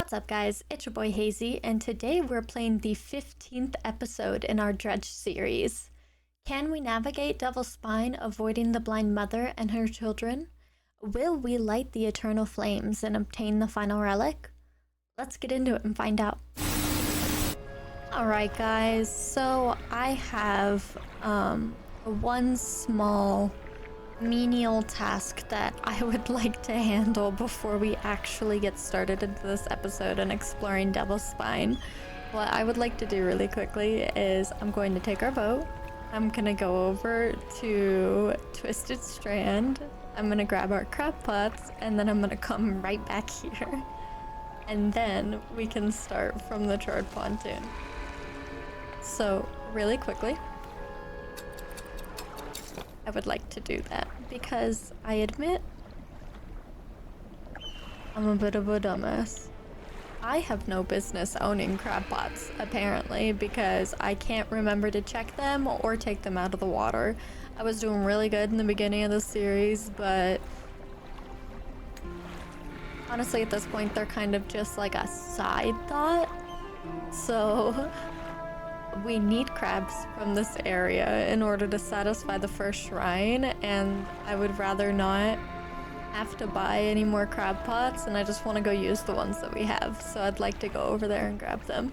What's up guys, it's your boy Hazy, and today we're playing the 15th episode in our Dredge series. Can we navigate Devil's Spine, avoiding the blind mother and her children? Will we light the eternal flames and obtain the final relic? Let's get into it and find out. Alright guys, so I have one small menial task that I would like to handle before we actually get started into this episode and exploring Devil's Spine. What I would like to do really quickly is I'm going to take our boat, I'm gonna go over to Twisted Strand, I'm gonna grab our crab pots, and then I'm gonna come right back here. And then we can start from the charred pontoon. So really quickly, I would like to do that because I admit I'm a bit of a dumbass. I have no business owning crab pots, apparently, because I can't remember to check them or take them out of the water. I was doing really good in the beginning of the series, but honestly at this point they're kind of just like a side thought. So we need crabs from this area in order to satisfy the first shrine, and I would rather not have to buy any more crab pots, and I just want to go use the ones that we have, so I'd like to go over there and grab them.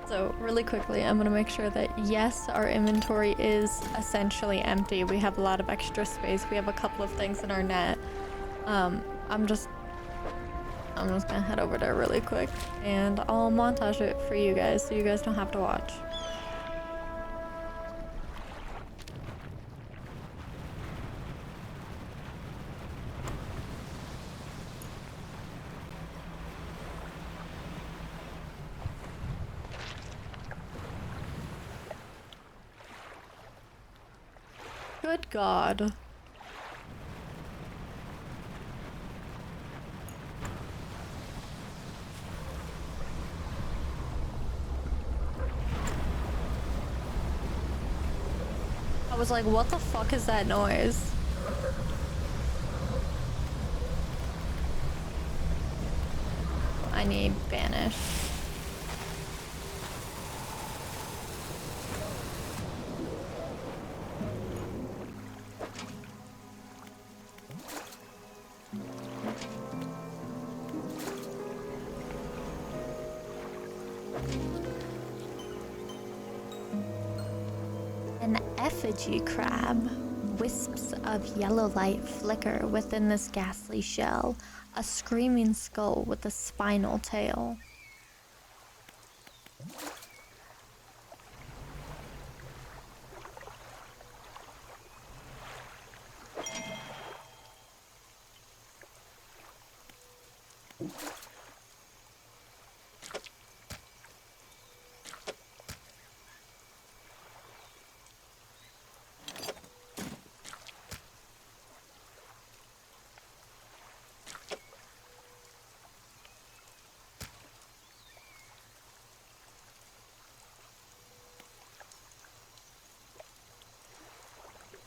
So really quickly, I'm going to make sure that yes, our inventory is essentially empty. We have a lot of extra space. We have a couple of things in our net. I'm just gonna head over there really quick, and I'll montage it for you guys so you guys don't have to watch. Good God. I was like, what the fuck is that noise? I need banish. An effigy crab. Wisps of yellow light flicker within this ghastly shell, a screaming skull with a spinal tail.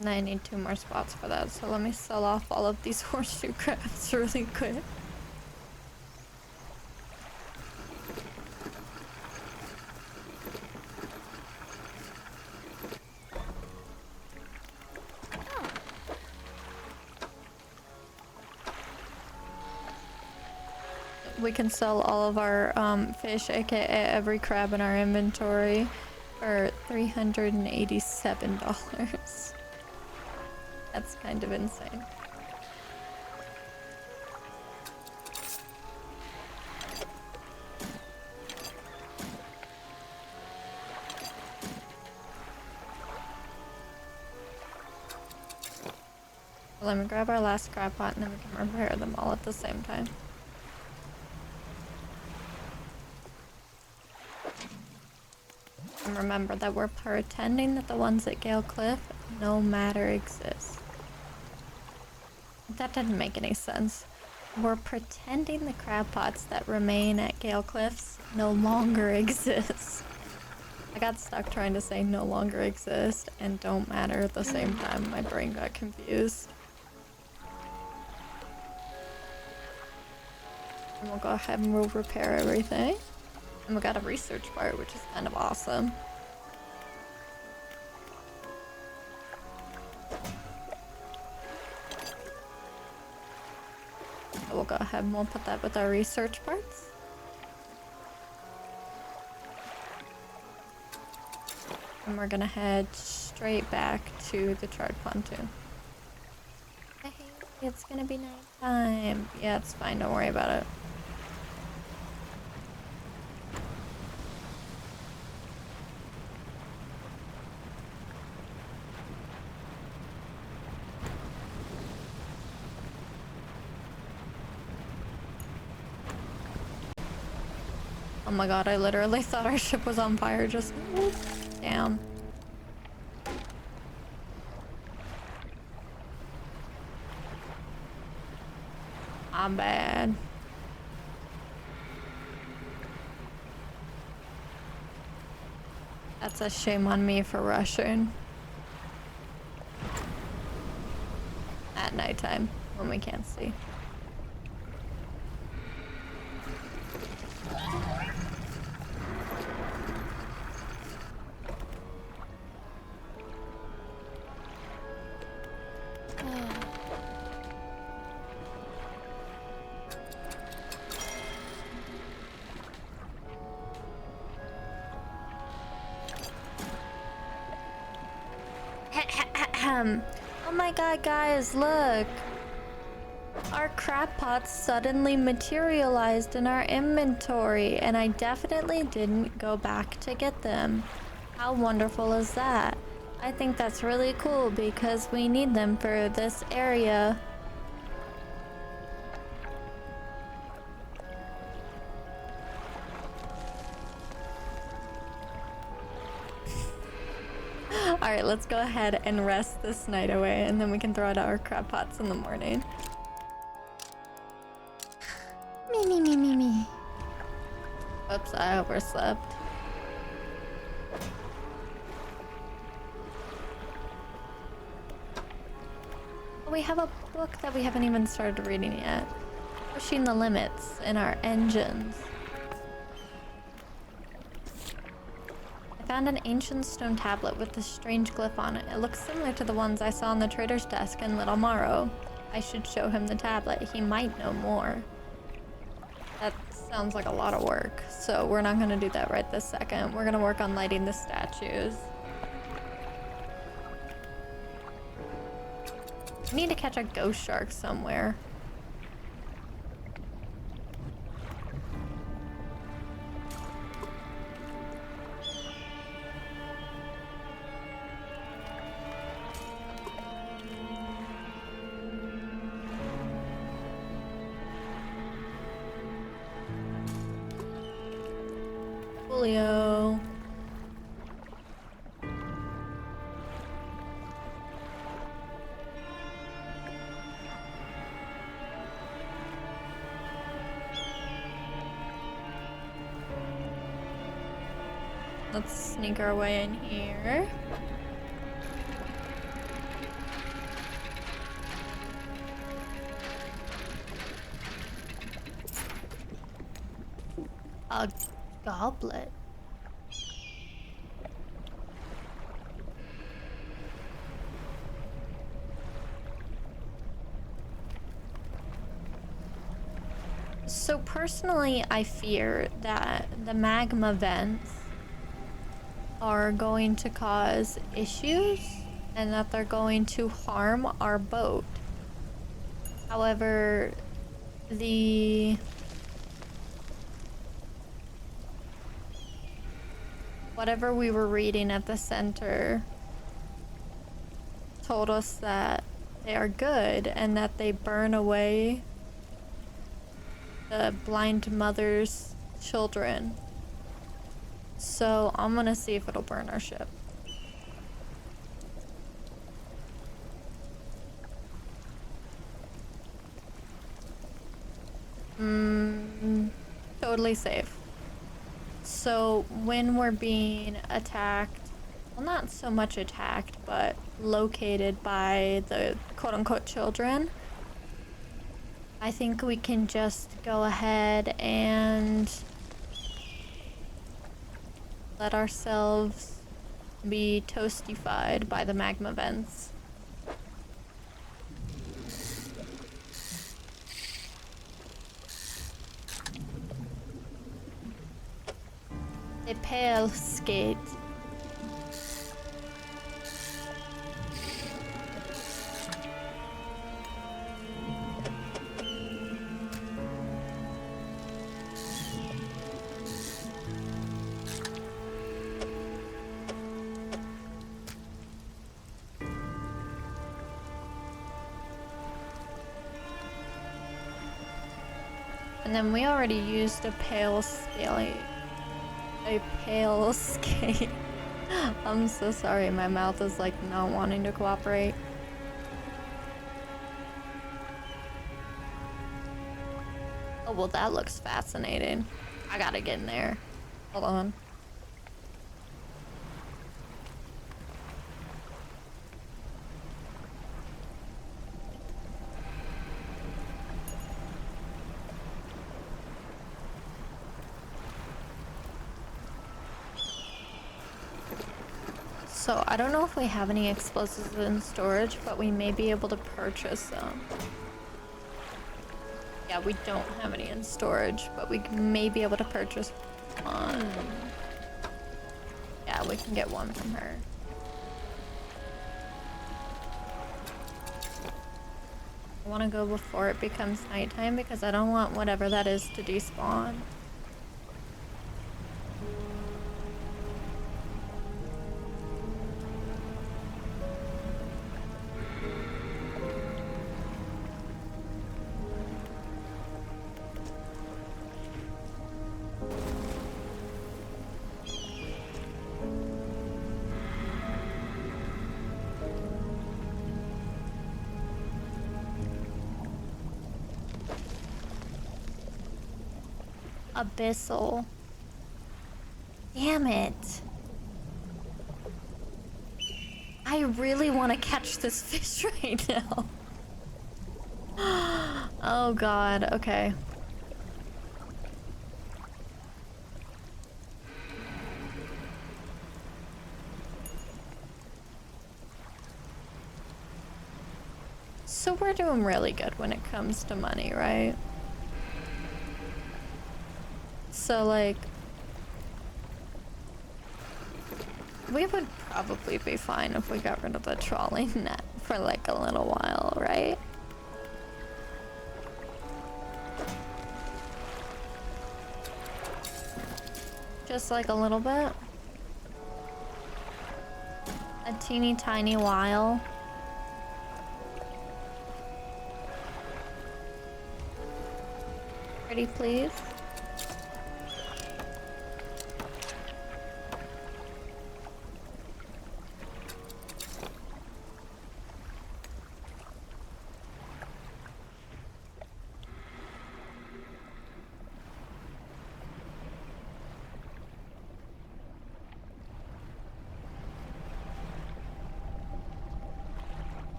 And I need 2 more spots for that, so let me sell off all of these horseshoe crabs really quick. We can sell all of our fish, aka every crab in our inventory, for $387. That's kind of insane. Let me grab our last crab pot and then we can repair them all at the same time. And remember that we're pretending that the ones at Gale Cliff no matter exist. That didn't make any sense. We're pretending the crab pots that remain at Gale Cliffs no longer exist. I got stuck trying to say no longer exist and don't matter at the same time. My brain got confused. And we'll go ahead and we'll repair everything. And we got a research part, which is kind of awesome. So we'll go ahead and we'll put that with our research parts. And we're gonna head straight back to the charred pontoon. Hey, it's gonna be nighttime. Yeah, it's fine, don't worry about it. Oh my god, I literally thought our ship was on fire just now. Damn. I'm bad. That's a shame on me for rushing. At nighttime, when we can't see. Oh my god, guys, look! Our crab pots suddenly materialized in our inventory, and I definitely didn't go back to get them. How wonderful is that? I think that's really cool because we need them for this area. Alright, let's go ahead and rest this night away, and then we can throw out our crab pots in the morning. Me. Oops, I overslept. We have a book that we haven't even started reading yet. Pushing the limits in our engines. I found an ancient stone tablet with a strange glyph on it. It looks similar to the ones I saw on the trader's desk in Little Morrow. I should show him the tablet. He might know more. That sounds like a lot of work, so we're not gonna do that right this second. We're gonna work on lighting the statues. We need to catch a ghost shark somewhere. Julio. Let's sneak our way in here. A goblet. So personally, I fear that the magma vents are going to cause issues and that they're going to harm our boat. However, whatever we were reading at the center told us that they are good and that they burn away the blind mother's children. So I'm gonna see if it'll burn our ship. Totally safe. So when we're being attacked, well, not so much attacked, but located by the quote-unquote children, I think we can just go ahead and let ourselves be toastified by the magma vents. A pale skate. And then we already used a pale skate. A pale skate. I'm so sorry, my mouth is like not wanting to cooperate. Oh, well, that looks fascinating. I gotta get in there. Hold on. So, I don't know if we have any explosives in storage, but we may be able to purchase some. Yeah, we don't have any in storage, but we may be able to purchase one. Yeah, we can get one from her. I want to go before it becomes nighttime because I don't want whatever that is to despawn. Abyssal. Damn it. I really want to catch this fish right now. Oh god, okay. So we're doing really good when it comes to money, right? So, like, we would probably be fine if we got rid of the trawling net for, like, a little while, right? Just, like, a little bit. A teeny tiny while. Pretty please.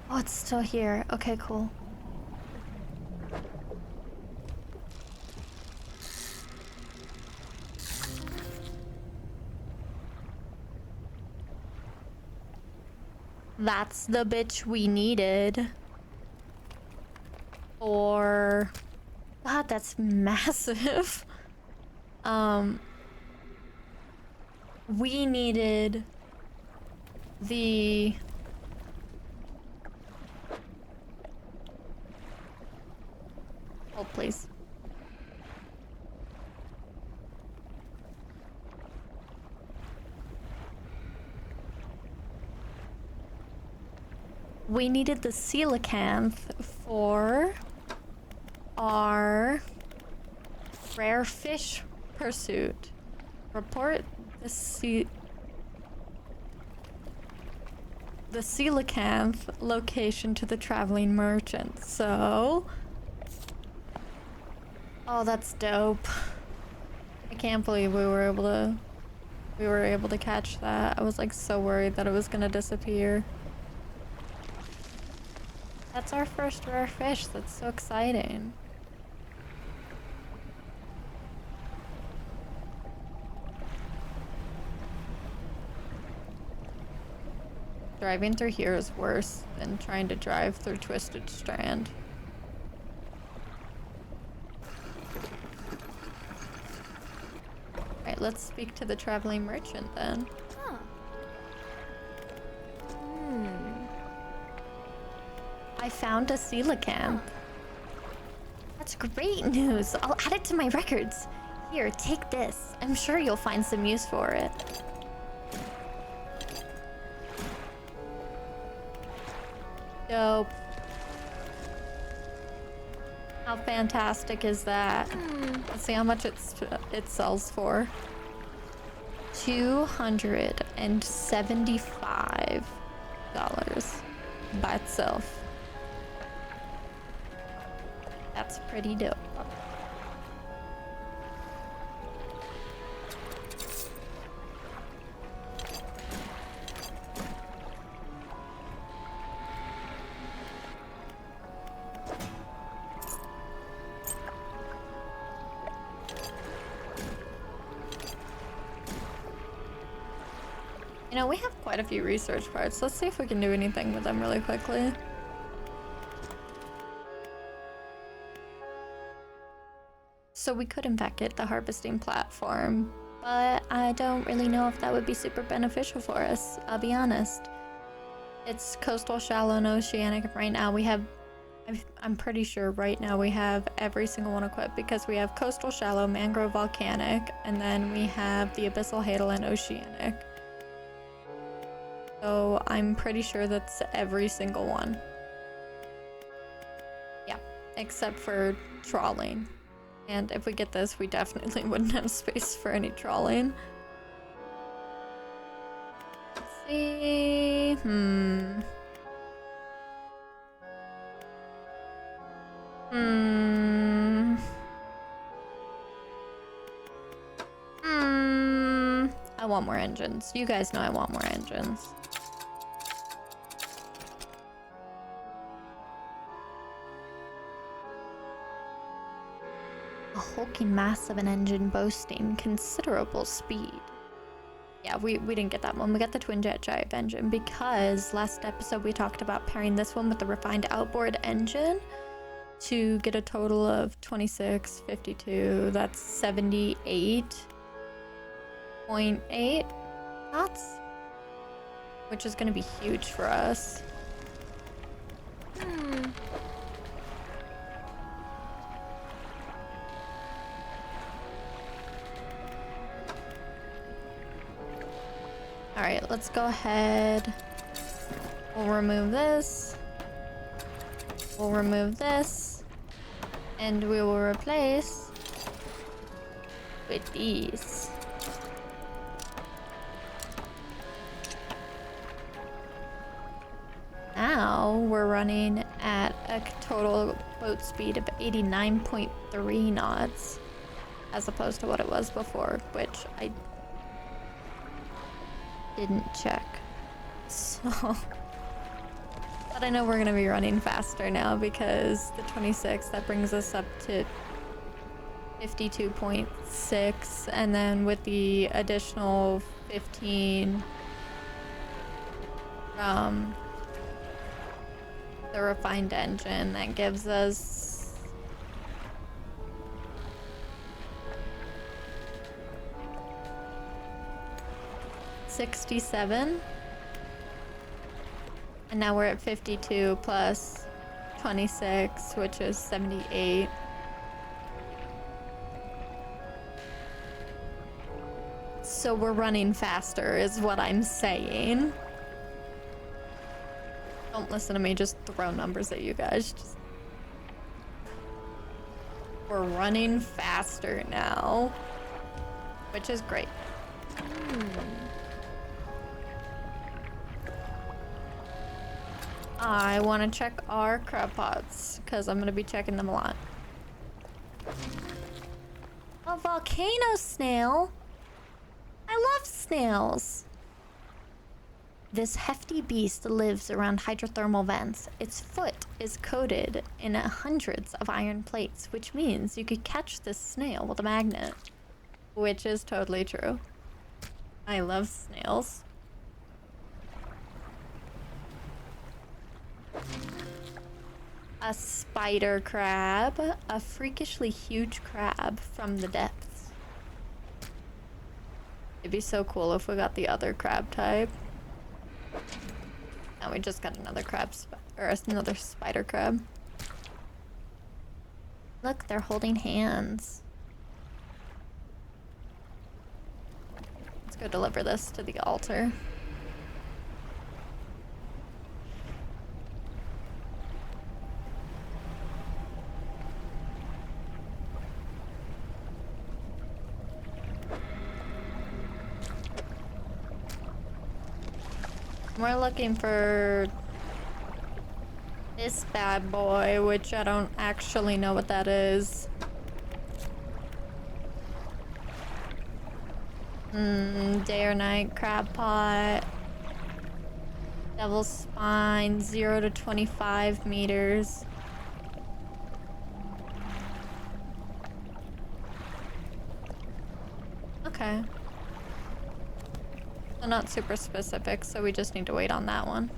Oh, it's still here. Okay, cool. That's the bitch we needed. Or... God, that's massive. We needed the... Hold, please. We needed the coelacanth for our rare fish pursuit. Report the coelacanth location to the traveling merchant. So... Oh, that's dope. I can't believe we were able to we were able to catch that. I was like so worried that it was gonna disappear. That's our first rare fish. That's so exciting. Driving through here is worse than trying to drive through Twisted Strand. Alright, let's speak to the traveling merchant then. Huh. I found a coelacanth. That's great news. I'll add it to my records. Here, take this. I'm sure you'll find some use for it. Dope. How fantastic is that? Let's see how much it sells for. $275 by itself. That's pretty dope. You know, we have quite a few research parts. Let's see if we can do anything with them really quickly. So we could in fact get the harvesting platform, but I don't really know if that would be super beneficial for us, I'll be honest. It's coastal, shallow, and oceanic. Right now we have, I'm pretty sure right now we have every single one equipped because we have coastal, shallow, mangrove, volcanic, and then we have the abyssal, hadal, and oceanic. So I'm pretty sure that's every single one. Yeah, except for trawling. And if we get this, we definitely wouldn't have space for any trawling. Let's see. I want more engines. You guys know I want more engines. A hulking mass of an engine boasting considerable speed. Yeah, we didn't get that one. We got the twin jet drive engine because last episode we talked about pairing this one with the refined outboard engine to get a total of 26, 52, that's 78.8 knots, which is going to be huge for us. Alright, let's go ahead. We'll remove this. We'll remove this. And we will replace with these. Now we're running at a total boat speed of 89.3 knots as opposed to what it was before, which I didn't check. So, but I know we're gonna be running faster now because the 26, that brings us up to 52.6, and then with the additional 15 from the refined engine, that gives us 67, and now we're at 52 plus 26, which is 78. So we're running faster is what I'm saying. Don't listen to me just throw numbers at you guys. We're running faster now, which is great. I want to check our crab pots because I'm going to be checking them a lot. A volcano snail? I love snails. This hefty beast lives around hydrothermal vents. Its foot is coated in hundreds of iron plates, which means you could catch this snail with a magnet. Which is totally true. I love snails. A spider crab, a freakishly huge crab from the depths. It'd be so cool if we got the other crab type. And we just got another another spider crab. Look, they're holding hands. Let's go deliver this to the altar. We're looking for this bad boy, which I don't actually know what that is. Day or night crab pot. Devil's spine, 0 to 25 meters. Okay. So not super specific, so we just need to wait on that one.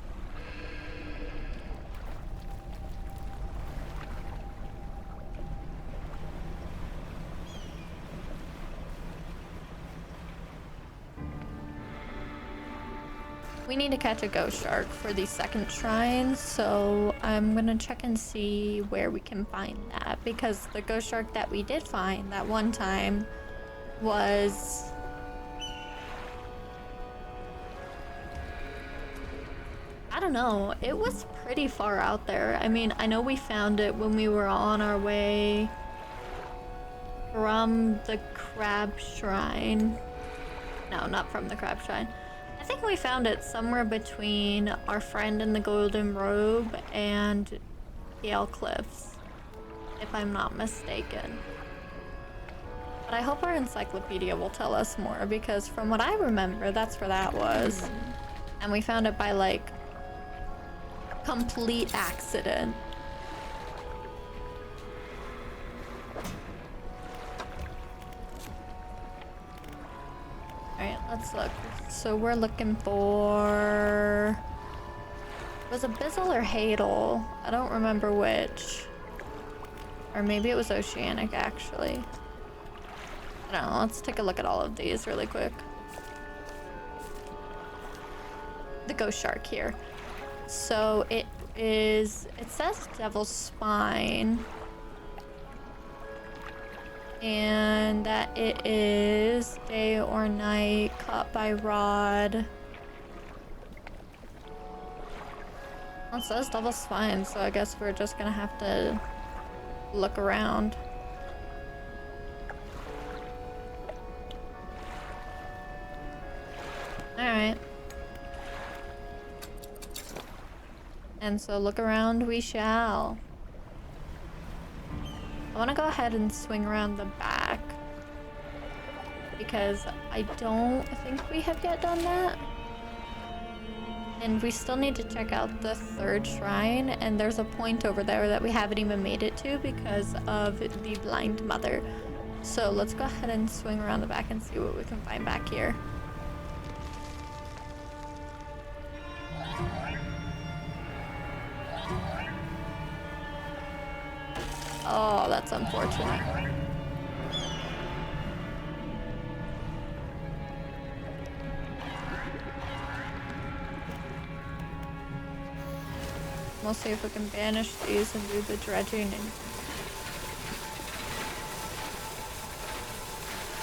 We need to catch a ghost shark for the second shrine, so I'm gonna check and see where we can find that, because the ghost shark that we did find that one time was... I don't know, it was pretty far out there. I mean, I know we found it when we were on our way from the crab shrine. No, not from the crab shrine. I think we found it somewhere between our friend in the golden robe and Gale Cliffs, if I'm not mistaken. But I hope our encyclopedia will tell us more, because from what I remember, that's where that was. And we found it by, like, complete accident. Alright, let's look. So we're looking for... Was it Bizzle or Hadel? I don't remember which. Or maybe it was Oceanic, actually. I don't know, let's take a look at all of these really quick. The ghost shark here. So it says Devil's Spine. And that it is day or night, caught by rod. Well, it says Devil's Spine, so I guess we're just gonna have to look around. Alright. And so look around we shall. I want to go ahead and swing around the back, because I don't think we have yet done that. And we still need to check out the third shrine, and there's a point over there that we haven't even made it to because of the blind mother. So let's go ahead and swing around the back and see what we can find back here. Oh, that's unfortunate. We'll see if we can banish these and do the dredging. And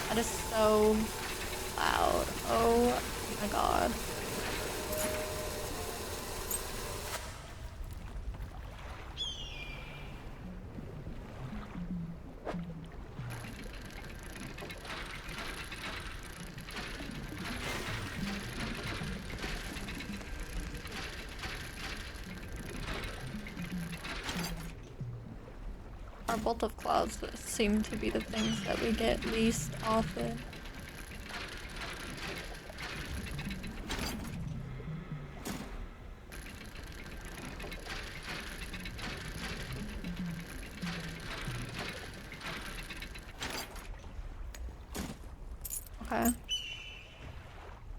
that is so loud. Oh my god. Our bolt of clouds seem to be the things that we get least often.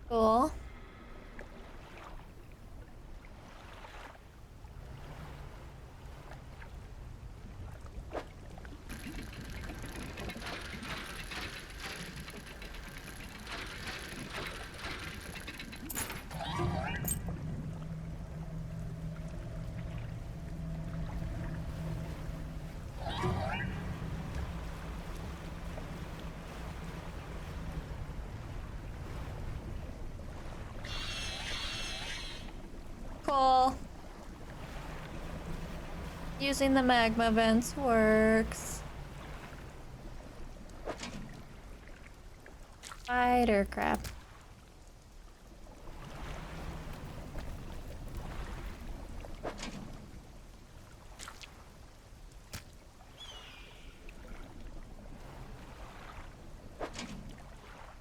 Cool. Cool. Using the magma vents works. Spider crap.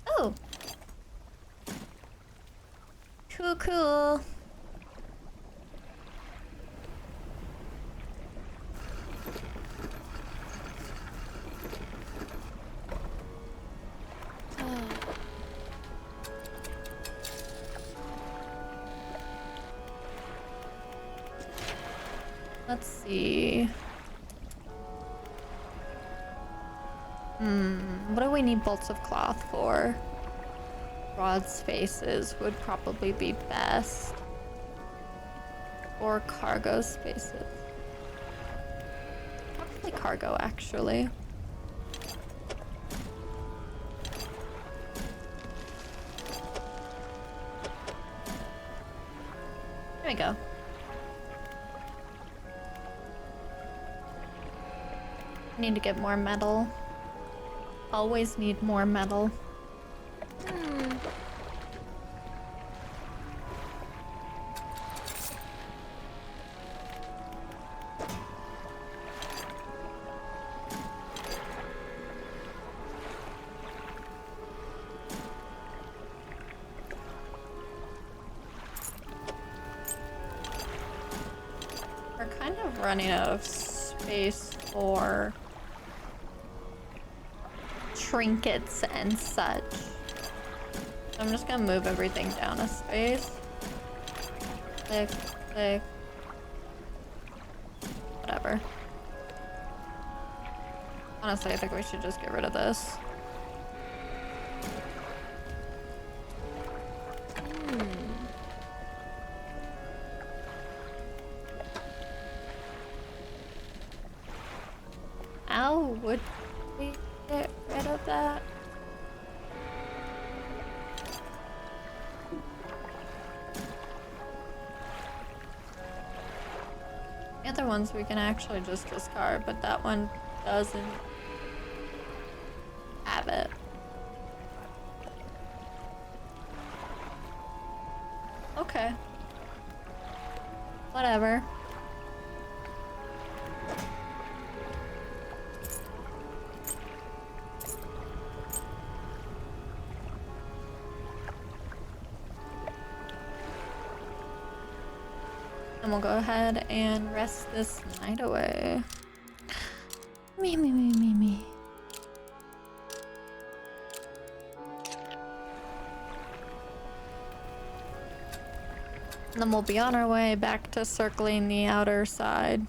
Oh. Cool. Let's see. What do we need bolts of cloth for? Broad spaces would probably be best. Or cargo spaces. Probably cargo, actually. There we go. Need to get more metal. Always need more metal. We're kind of running out of space for trinkets and such. I'm just gonna move everything down a space. Click. Whatever. Honestly, I think we should just get rid of this. How would we get rid of that? The other ones we can actually just discard, but that one doesn't have it. Okay. Whatever. And we'll go ahead and rest this night away. Me. And then we'll be on our way back to circling the outer side.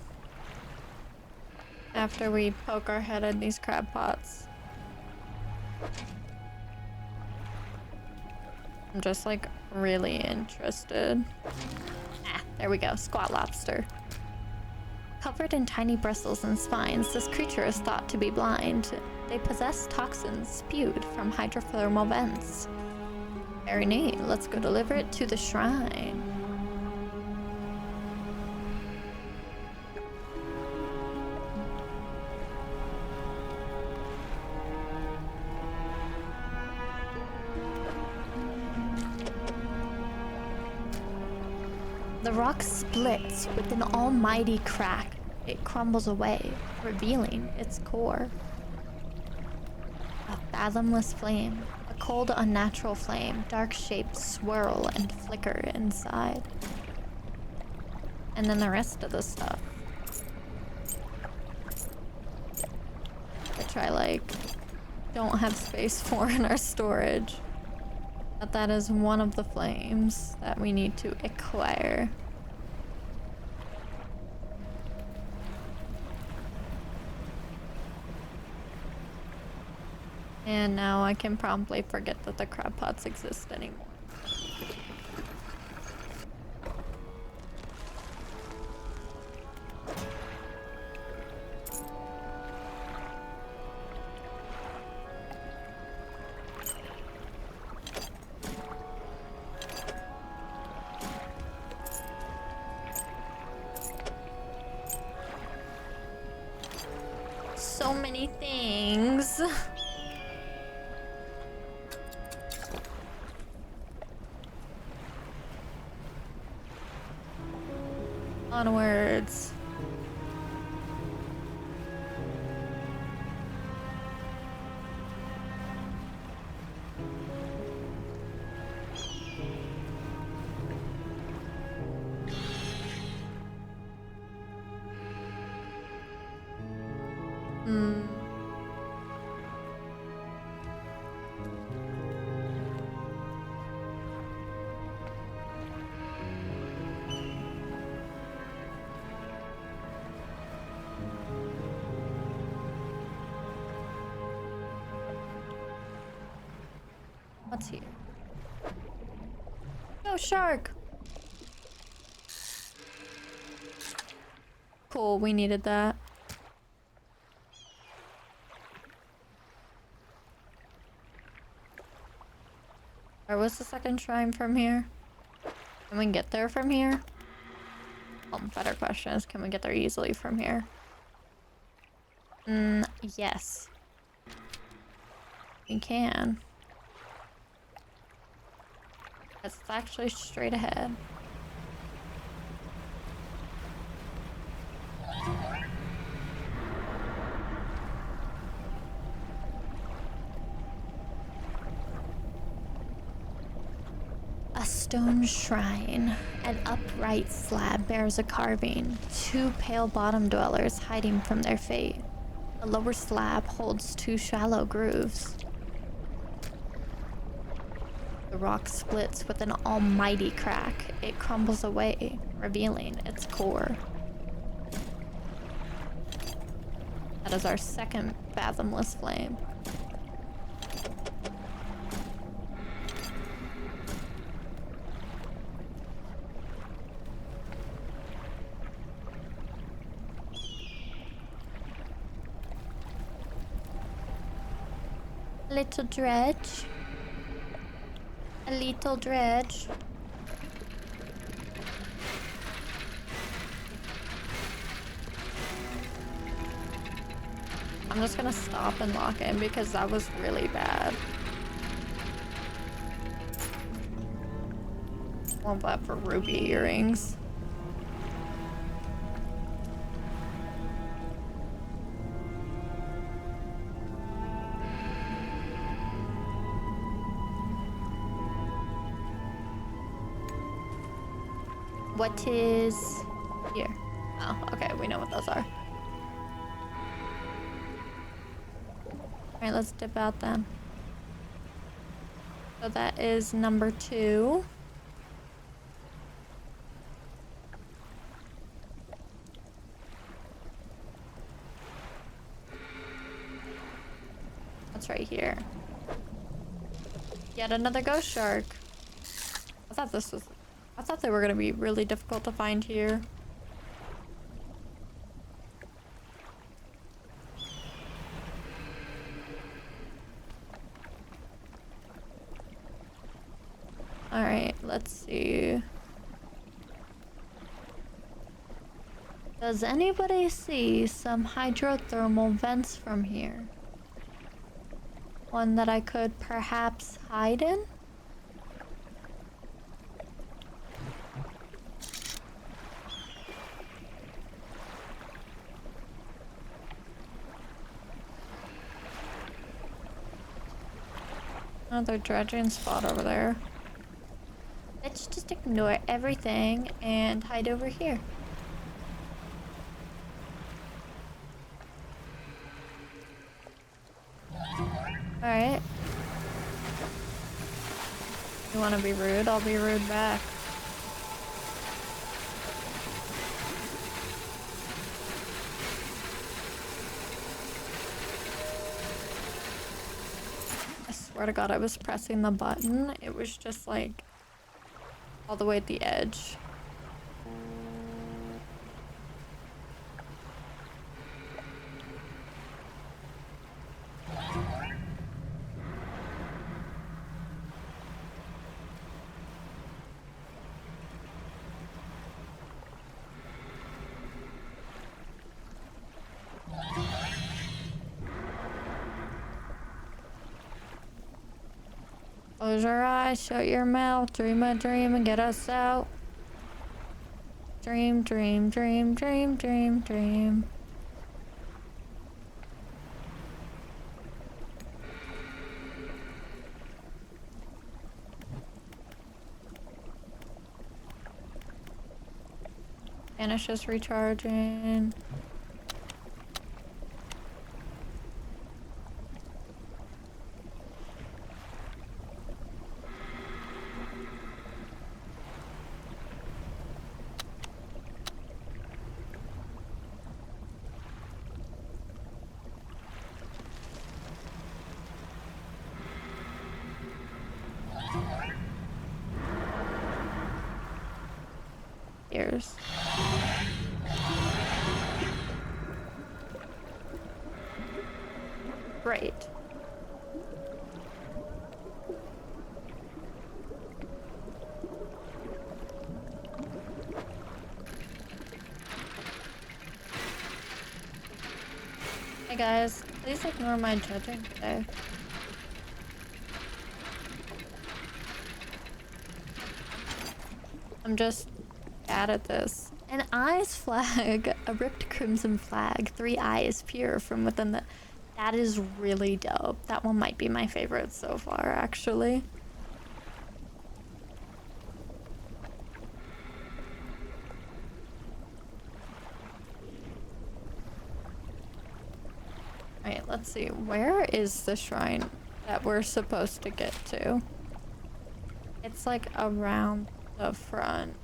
After we poke our head in these crab pots. I'm just like really interested. There we go, squat lobster. Covered in tiny bristles and spines, this creature is thought to be blind. They possess toxins spewed from hydrothermal vents. Very neat, let's go deliver it to the shrine. The rock splits with an almighty crack. It crumbles away, revealing its core. A fathomless flame, a cold, unnatural flame. Dark shapes swirl and flicker inside. And then the rest of the stuff, which I don't have space for in our storage. But that is one of the flames that we need to acquire. And now I can promptly forget that the crab pots exist anymore. So many things. Onwards. What's here? Oh, shark! Cool, we needed that. Where was the second shrine from here? Can we get there from here? Oh, better question is, can we get there easily from here? Yes. We can. It's actually straight ahead. A stone shrine. An upright slab bears a carving. Two pale bottom dwellers hiding from their fate. The lower slab holds two shallow grooves. The rock splits with an almighty crack. It crumbles away, revealing its core. That is our second fathomless flame. Little dredge. A little dredge. I'm just gonna stop and lock in because that was really bad. Want that for ruby earrings. What is here? Oh, okay, we know what those are. Alright, let's dip out then. So that is number 2. That's right here. Yet another ghost shark. I thought they were gonna be really difficult to find here. Alright, let's see. Does anybody see some hydrothermal vents from here? One that I could perhaps hide in? Another dredging spot over there. Let's just ignore everything and hide over here. Alright. You wanna be rude? I'll be rude back. I swear to God, I was pressing the button. It was just like all the way at the edge. Close your eyes, shut your mouth, dream a dream and get us out. Dream, dream, dream, dream, dream, dream. Vanish is recharging. Ears. Great. Hey guys, please ignore my judging today. I'm just bad at this. An eyes flag, a ripped crimson flag, 3 eyes peer from within the... That is really dope. That one might be my favorite so far, actually. Alright, let's see. Where is the shrine that we're supposed to get to? It's like around the front.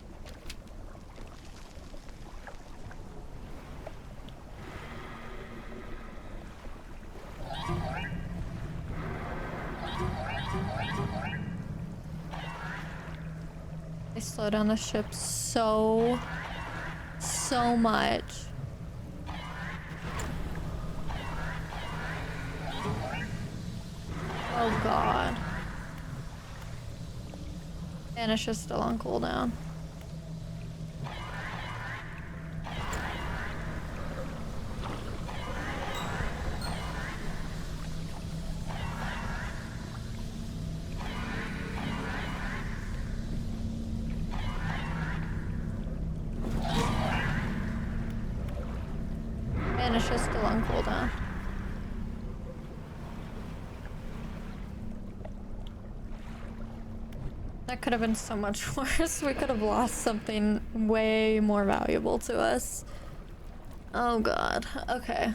They slow down the ship so much. Oh god. Vanish is still on cooldown. Vanish is still on cooldown. That could have been so much worse. We could have lost something way more valuable to us. Oh god. Okay.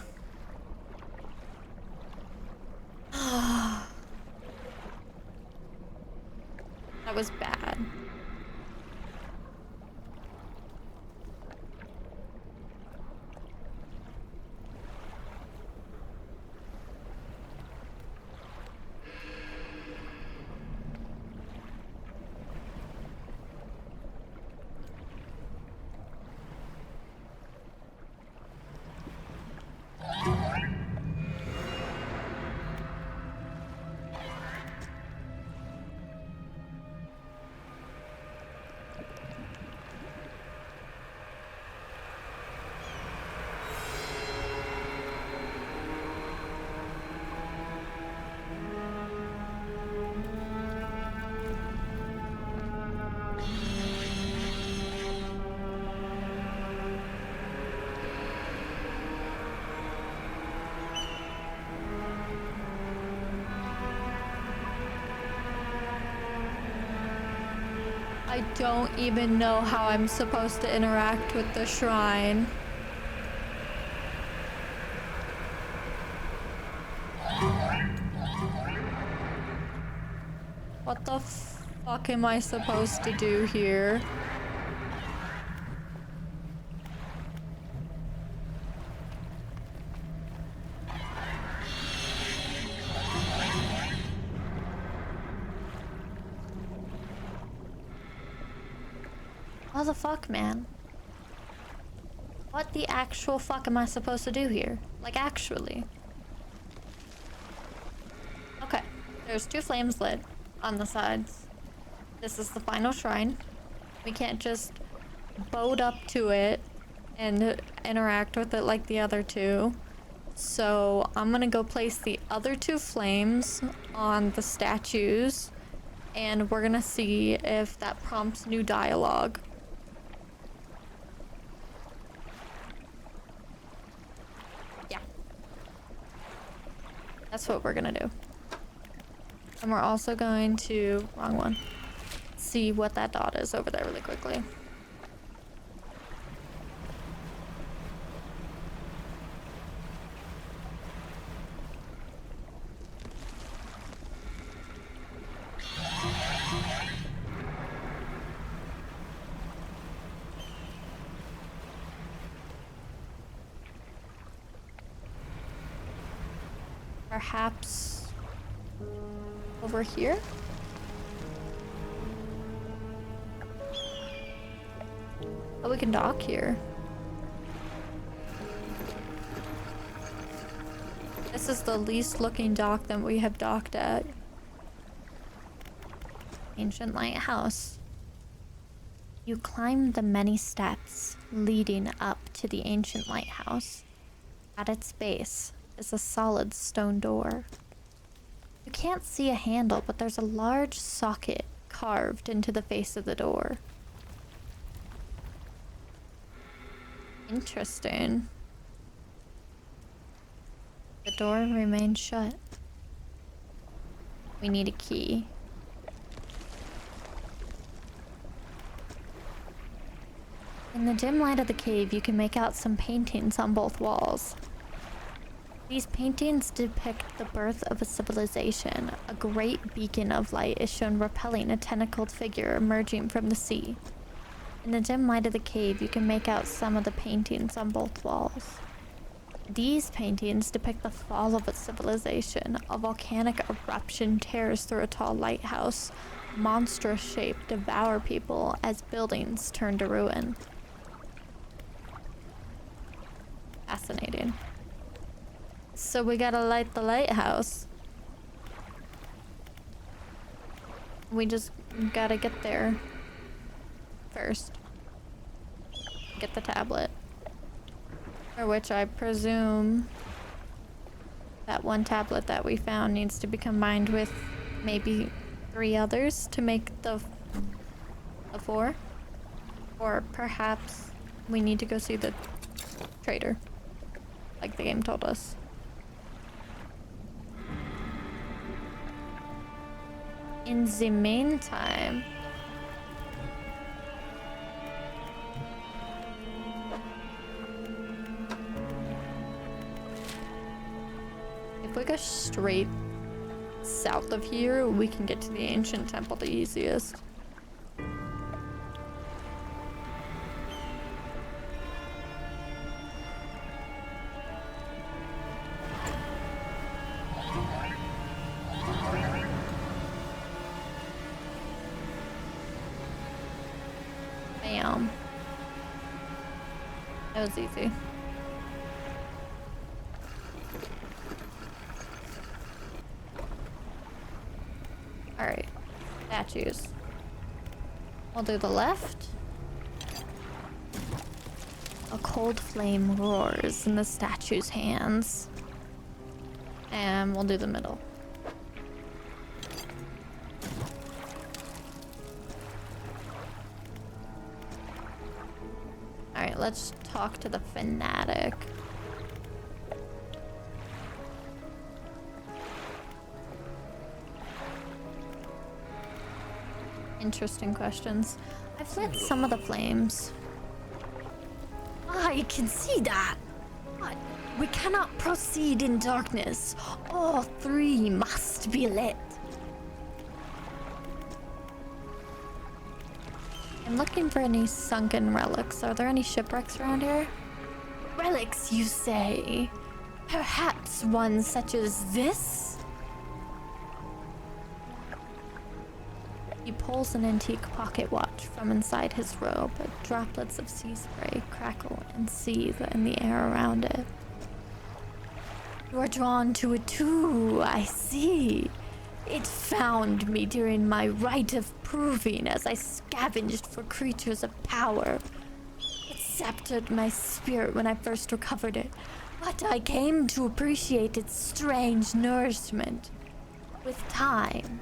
That was bad. I don't even know how I'm supposed to interact with the shrine. What the fuck fuck am I supposed to do here? What the fuck, man? What the actual fuck am I supposed to do here? Like, actually. Okay, there's 2 flames lit on the sides. This is the final shrine. We can't just boat up to it and interact with it like the other 2. So I'm gonna go place the other 2 flames on the statues, and we're gonna see if that prompts new dialogue. Yeah. That's what we're gonna do. And we're also going to, wrong one, see what that dot is over there really quickly. Perhaps over here? Oh, we can dock here. This is the least looking dock that we have docked at. Ancient lighthouse. You climb the many steps leading up to the ancient lighthouse. At its base is a solid stone door. You can't see a handle, but there's a large socket carved into the face of the door. Interesting. The door remains shut. We need a key. In the dim light of the cave, you can make out some paintings on both walls. These paintings depict the birth of a civilization. A great beacon of light is shown repelling a tentacled figure emerging from the sea. In the dim light of the cave, you can make out some of the paintings on both walls. These paintings depict the fall of a civilization. A volcanic eruption tears through a tall lighthouse. Monstrous shape devour people as buildings turn to ruin. Fascinating. So we gotta light the lighthouse. We just gotta get there first. Get the tablet. For which I presume that one tablet that we found needs to be combined with maybe 3 others to make the 4. Or perhaps we need to go see the trader, like the game told us. In the meantime, if we go straight south of here, we can get to the ancient temple the easiest. Bam. That was easy. Alright. Statues. We'll do the left. A cold flame roars in the statue's hands. And we'll do the middle. Alright, let's talk to the fanatic. Interesting questions. I've lit some of the flames. I can see that. But we cannot proceed in darkness. All 3 must be lit. I'm looking for any sunken relics. Are there any shipwrecks around here? Relics, you say? Perhaps one such as this? He pulls an antique pocket watch from inside his robe. Droplets of sea spray crackle and seethe in the air around it. You are drawn to it too, I see. It found me during my rite of proving as I scavenged for creatures of power. It sapped my spirit when I first recovered it, but I came to appreciate its strange nourishment. With time,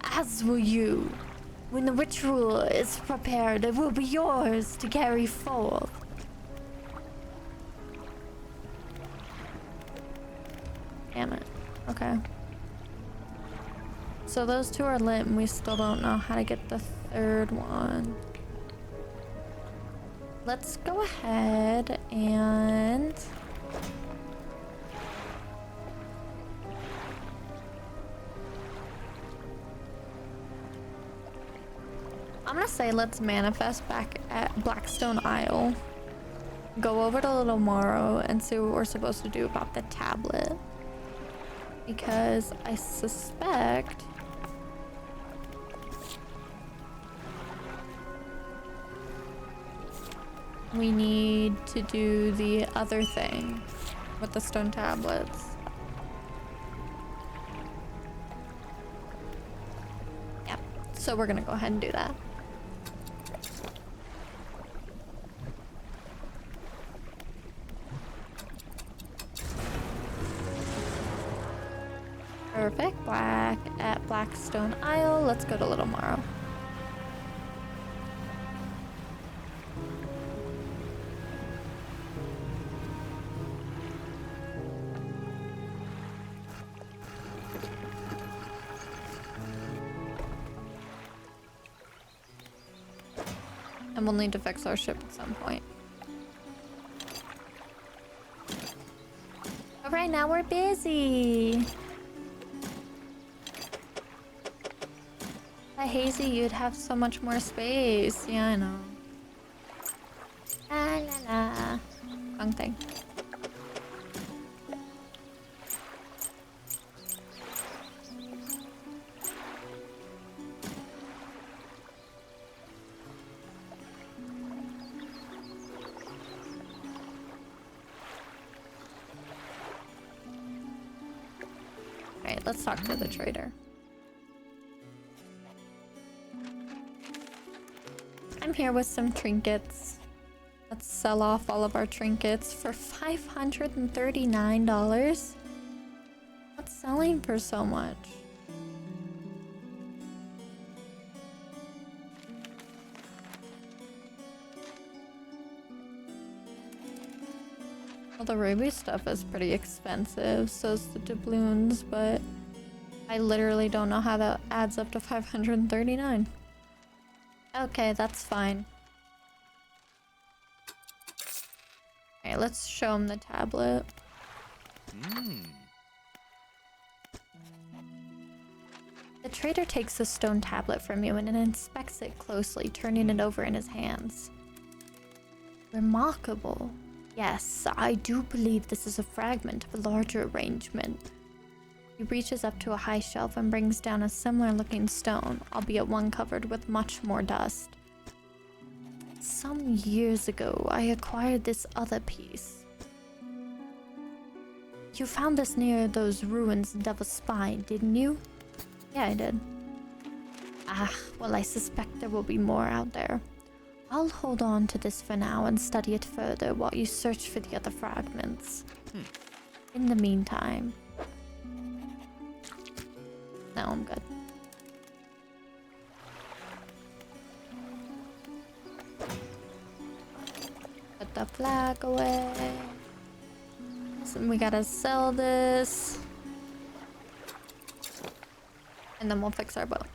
as will you. When the ritual is prepared, it will be yours to carry forth. Damn it. Okay. So those two are lit and we still don't know how to get the third one. Let's go ahead and... I'm gonna say let's manifest back at Blackstone Isle. Go over to Little Morrow and see what we're supposed to do about the tablet. Because I suspect we need to do the other thing with the stone tablets. Yep. So we're gonna go ahead and do that. Perfect. Black at Blackstone Isle. Let's go to Little Morrow. And we'll need to fix our ship at some point. But right now we're busy. Hazy, you'd have so much more space. Yeah, I know. La la la. Wrong thing. Alright, let's talk to the trader. I'm here with some trinkets. Let's sell off all of our trinkets for $539. What's selling for so much? Well, the ruby stuff is pretty expensive, so's the doubloons, but I literally don't know how that adds up to 539. Okay, that's fine. Okay, let's show him the tablet. The trader takes the stone tablet from you and inspects it closely, turning it over in his hands. Remarkable. Yes, I do believe this is a fragment of a larger arrangement. He reaches up to a high shelf and brings down a similar looking stone, albeit one covered with much more dust. Some years ago, I acquired this other piece. You found this near those ruins in Devil's Spine, didn't you? Yeah, I did. Ah, well, I suspect there will be more out there. I'll hold on to this for now and study it further while you search for the other fragments. In the meantime... No, I'm good. Put the flag away. So we gotta sell this. And then we'll fix our boat.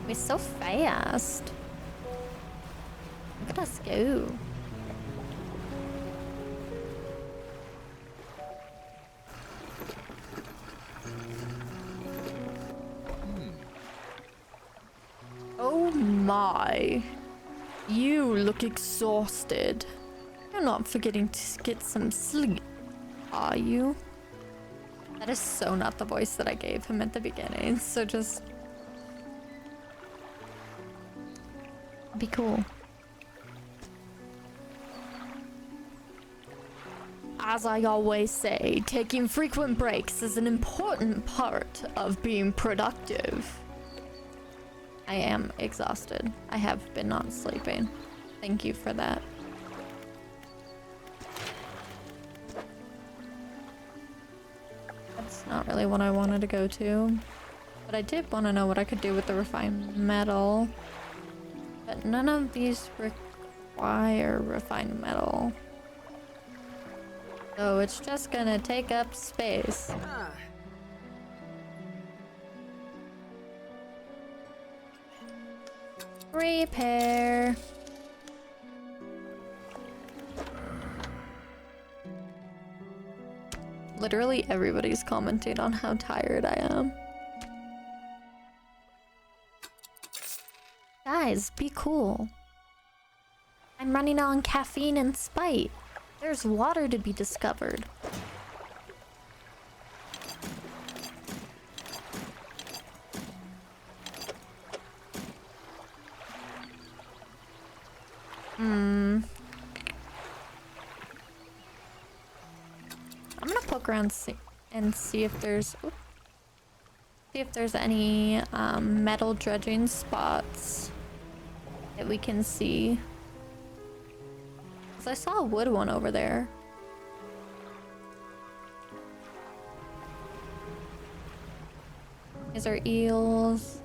We're so fast. Look at us go. my. You look exhausted. You're not forgetting to get some sleep, are you? That is so not the voice that I gave him at the beginning, so just... be cool. As I always say, taking frequent breaks is an important part of being productive. I am exhausted. I have been not sleeping. Thank you for that. That's not really what I wanted to go to. But I did want to know what I could do with the refined metal. But none of these require refined metal. So it's just gonna take up space. Repair. Literally everybody's commenting on how tired I am. Guys, be cool. I'm running on caffeine and spite. There's water to be discovered. I'm gonna poke around and see if there's any metal dredging spots that we can see. 'Cause I saw a wood one over there. Is there eels?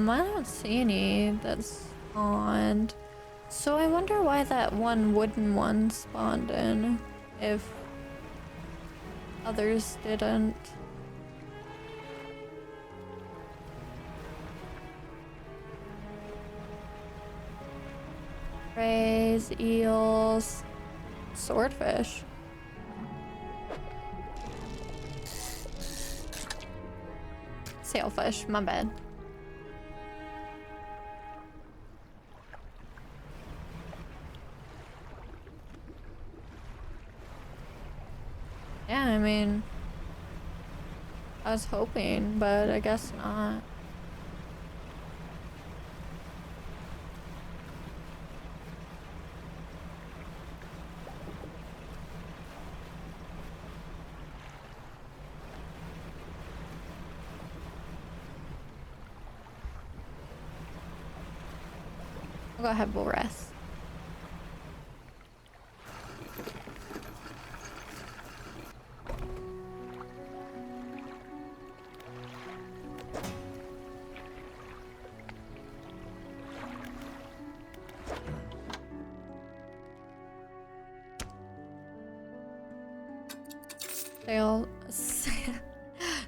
I don't see any that's spawned. So I wonder why that one wooden one spawned in, if others didn't. Rays, eels, swordfish. Sailfish, my bad. Yeah, I mean, I was hoping, but I guess not. We'll go ahead, we'll rest.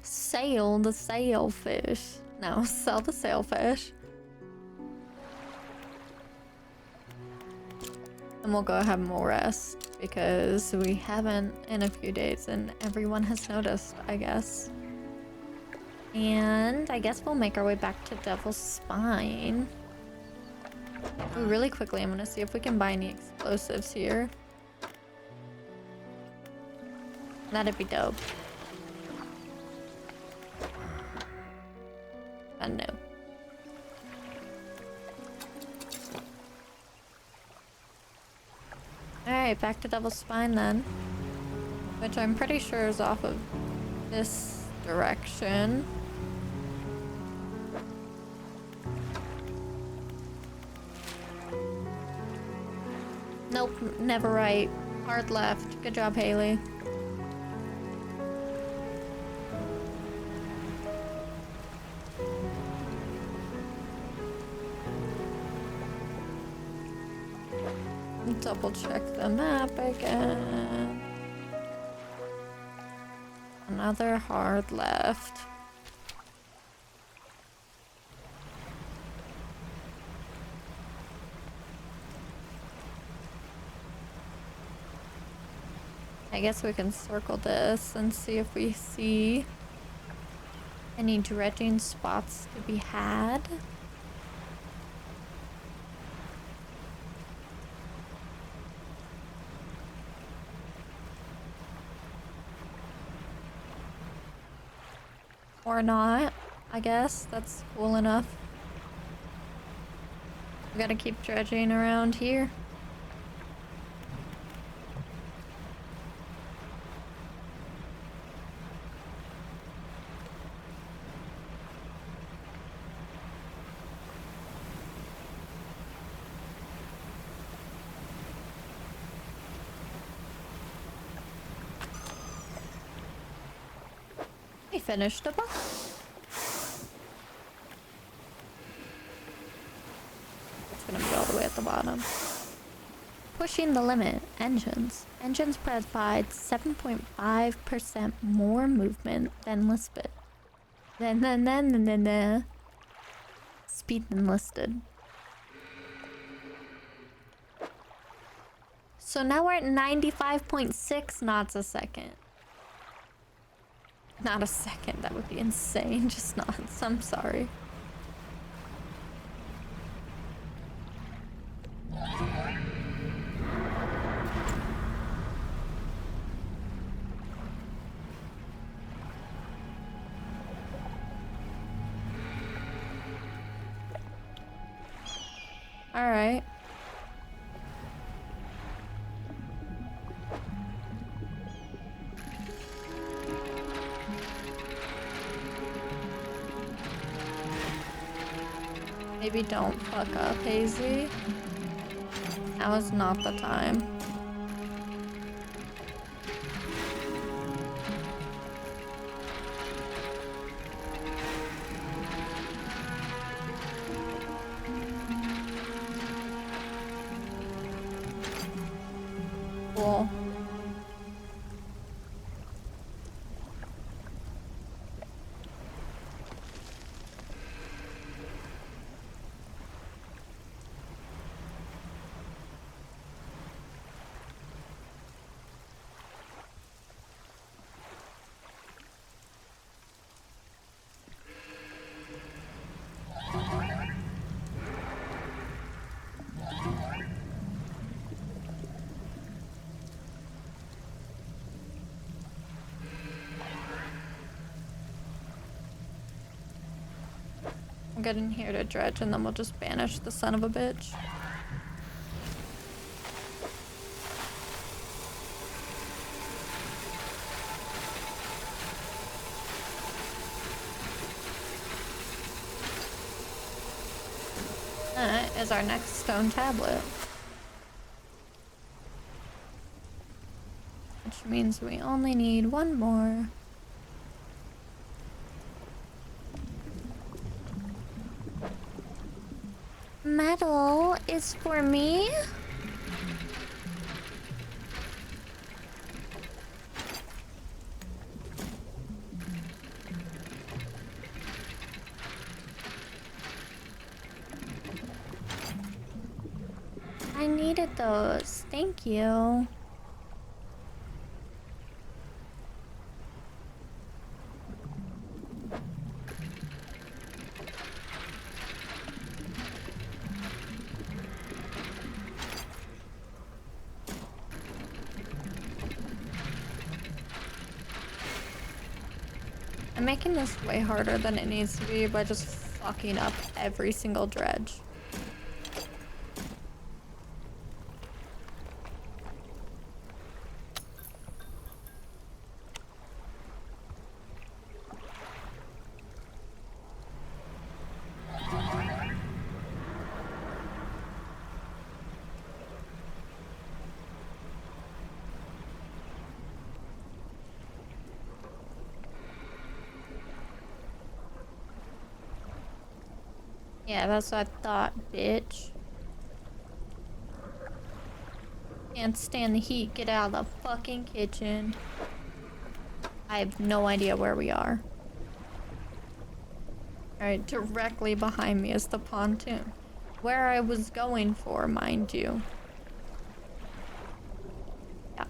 Sail the sailfish. No, sell the sailfish. And we'll go ahead and we'll rest because we haven't in a few days and everyone has noticed, I guess. And I guess we'll make our way back to Devil's Spine. Ooh, really quickly, I'm gonna see if we can buy any explosives here. That'd be dope. No. Alright, back to Devil's Spine then. Which I'm pretty sure is off of this direction. Nope, never right. Hard left. Good job, Haley. Double check the map again. Another hard left. I guess we can circle this and see if we see any dredging spots to be had. Or not, I guess. That's cool enough. We gotta keep dredging around here. We finished a book. It's gonna be all the way at the bottom. Pushing the limit. Engines. Engines provide 7.5% more movement than listed. Speed than listed. So now we're at 95.6 knots a second. Not a second, that would be insane. Just knots. I'm sorry. All right. Maybe don't fuck up, Hazy. Now is not the time. Cool. I'll get in here to dredge and then we'll just banish the son of a bitch. That is our next stone tablet. Which means we only need one more. Metal is for me? I needed those. Thank you. I'm making this way harder than it needs to be by just fucking up every single dredge. Yeah, that's what I thought, bitch. Can't stand the heat. Get out of the fucking kitchen. I have no idea where we are. Alright, directly behind me is the pontoon. Where I was going for, mind you. Yeah.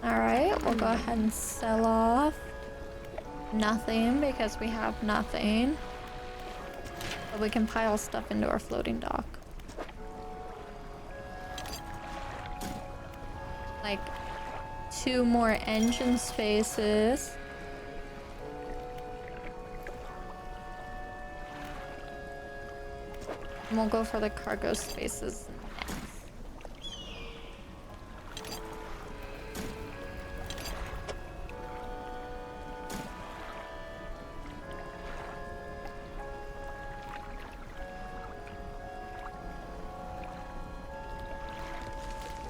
Alright, we'll go ahead and sell off nothing because we have nothing. But we can pile stuff into our floating dock. Like 2 more engine spaces. And we'll go for the cargo spaces next.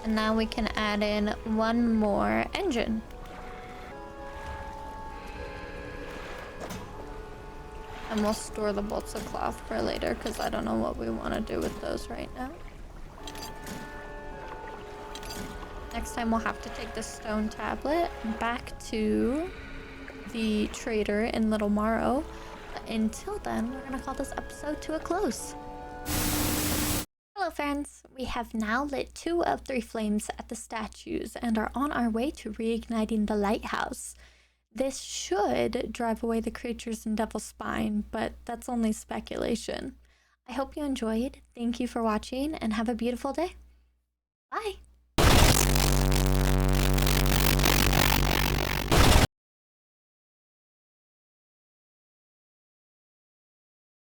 And now we can add in 1 more engine. And we'll store the bolts of cloth for later because I don't know what we want to do with those right now. Next time we'll have to take the stone tablet back to the trader in Little Morrow. But until then, we're going to call this episode to a close. Hello friends! We have now lit 2 of 3 flames at the statues and are on our way to reigniting the lighthouse. This should drive away the creatures in Devil's Spine, but that's only speculation. I hope you enjoyed, thank you for watching, and have a beautiful day. Bye!